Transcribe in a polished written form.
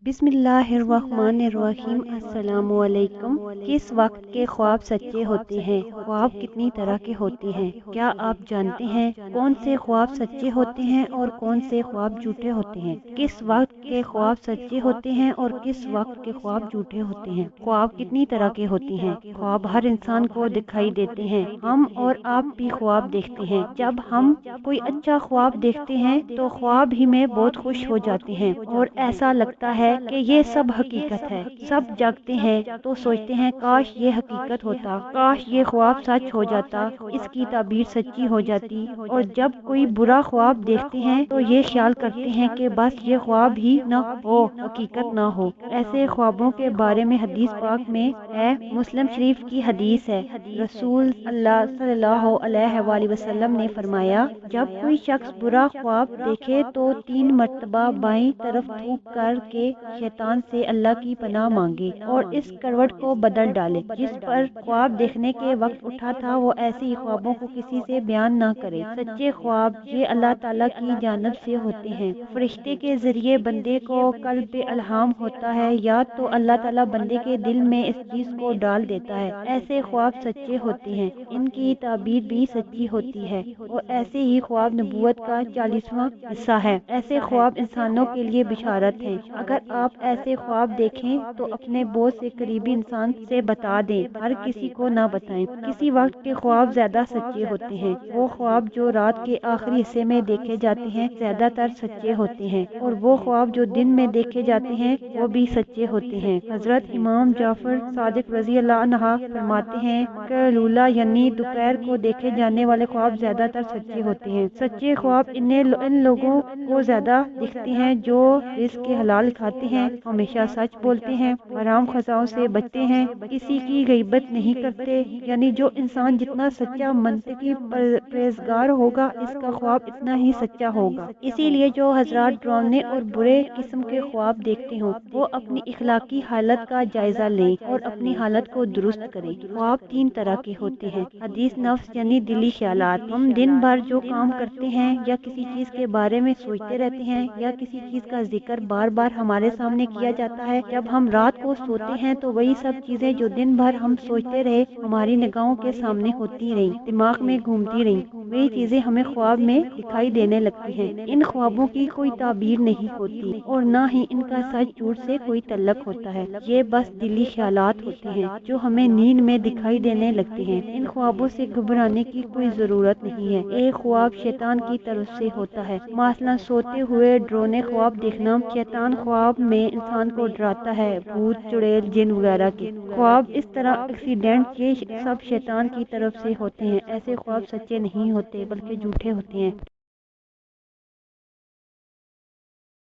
بسم اللہ الرحمن الرحیم۔ السلام علیکم۔ کس وقت کے خواب سچے ہوتے ہیں؟ خواب کتنی طرح کے ہوتے ہیں؟ کیا آپ جانتے ہیں کون سے خواب سچے ہوتے ہیں اور کون سے خواب جھوٹے ہوتے ہیں؟ کس وقت کے خواب سچے ہوتے ہیں اور کس وقت کے خواب جھوٹے ہوتے ہیں؟ خواب کتنی طرح کے ہوتے ہیں؟ خواب ہر انسان کو دکھائی دیتے ہیں۔ ہم اور آپ بھی خواب دیکھتے ہیں۔ جب ہم کوئی اچھا خواب دیکھتے ہیں تو خواب ہی میں بہت خوش ہو جاتے ہیں اور ایسا لگتا ہے کہ یہ سب حقیقت ہے۔ سب جاگتے ہیں تو سوچتے ہیں کاش یہ حقیقت ہوتا، کاش یہ خواب سچ ہو جاتا، اس کی تعبیر سچی ہو جاتی۔ اور جب کوئی برا خواب دیکھتے ہیں تو یہ خیال کرتے ہیں کہ بس یہ خواب ہی نہ ہو، حقیقت نہ ہو۔ ایسے خوابوں کے بارے میں حدیث پاک میں ہے، مسلم شریف کی حدیث ہے، رسول اللہ صلی اللہ علیہ وآلہ وسلم نے فرمایا، جب کوئی شخص برا خواب دیکھے تو 3 مرتبہ بائیں طرف تھوک کر کے شیطان سے اللہ کی پناہ مانگے اور اس کروٹ کو بدل ڈالے جس پر خواب دیکھنے کے وقت اٹھا تھا، وہ ایسے ہی خوابوں کو کسی سے بیان نہ کرے۔ سچے خواب یہ اللہ تعالیٰ کی جانب سے ہوتے ہیں، فرشتے کے ذریعے بندے کو قلب پہ الہام ہوتا ہے یا تو اللہ تعالیٰ بندے کے دل میں اس چیز کو ڈال دیتا ہے۔ ایسے خواب سچے ہوتے ہیں، ان کی تعبیر بھی سچی ہوتی ہے اور ایسے ہی خواب نبوت کا 40واں حصہ ہے۔ ایسے خواب انسانوں کے لیے بشارت ہیں۔ اگر آپ ایسے خواب دیکھیں تو اپنے بہت سے قریبی انسان سے بتا دیں، ہر کسی کو نہ بتائیں۔ کسی وقت کے خواب زیادہ سچے ہوتے ہیں۔ وہ خواب جو رات کے آخری حصے میں دیکھے جاتے ہیں زیادہ تر سچے ہوتے ہیں اور وہ خواب جو دن میں دیکھے جاتے ہیں وہ بھی سچے ہوتے ہیں۔ حضرت امام جعفر صادق رضی اللہ عنہ فرماتے ہیں کہ لولا یعنی دوپہر کو دیکھے جانے والے خواب زیادہ تر سچے ہوتے ہیں۔ سچے خواب ان لوگوں کو زیادہ دکھتے ہیں جو رزق کے حلال کھاتے ہیں، ہمیشہ سچ بولتے ہیں، حرام خزاؤں سے بچتے ہیں، کسی کی غیبت نہیں کرتے۔ یعنی جو انسان جتنا سچا منطقی پرہیزگار ہوگا اس کا خواب اتنا ہی سچا ہوگا۔ اسی لیے جو حضرات ڈراؤنے اور برے قسم کے خواب دیکھتے ہوں وہ اپنی اخلاقی حالت کا جائزہ لیں اور اپنی حالت کو درست کریں۔ خواب 3 طرح کے ہوتے ہیں۔ حدیث نفس یعنی دلی خیالات، ہم دن بھر جو کام کرتے ہیں یا کسی چیز کے بارے میں سوچتے رہتے ہیں یا کسی چیز کا ذکر بار بار ہمارے سامنے کیا جاتا ہے، جب ہم رات کو سوتے ہیں تو وہی سب چیزیں جو دن بھر ہم سوچتے رہے ہماری نگاہوں کے سامنے ہوتی رہیں، دماغ میں گھومتی رہیں، وہی چیزیں ہمیں خواب میں دکھائی دینے لگتی ہیں۔ ان خوابوں کی کوئی تعبیر نہیں ہوتی اور نہ ہی ان کا سچ جھوٹ سے کوئی تعلق ہوتا ہے، یہ بس دلی خیالات ہوتے ہیں جو ہمیں نیند میں دکھائی دینے لگتے ہیں۔ ان خوابوں سے گھبرانے کی کوئی ضرورت نہیں ہے۔ ایک خواب شیطان کی طرف سے ہوتا ہے، مثلا سوتے ہوئے ڈراؤنے خواب دیکھنا۔ شیطان خواب میں انسان کو ڈراتا ہے، بھوت چڑیل جن وغیرہ کے خواب، اس طرح ایکسیڈنٹ، یہ سب شیطان کی طرف سے ہوتے ہیں۔ ایسے خواب سچے نہیں ہوتے بلکہ جھوٹے ہوتے ہیں۔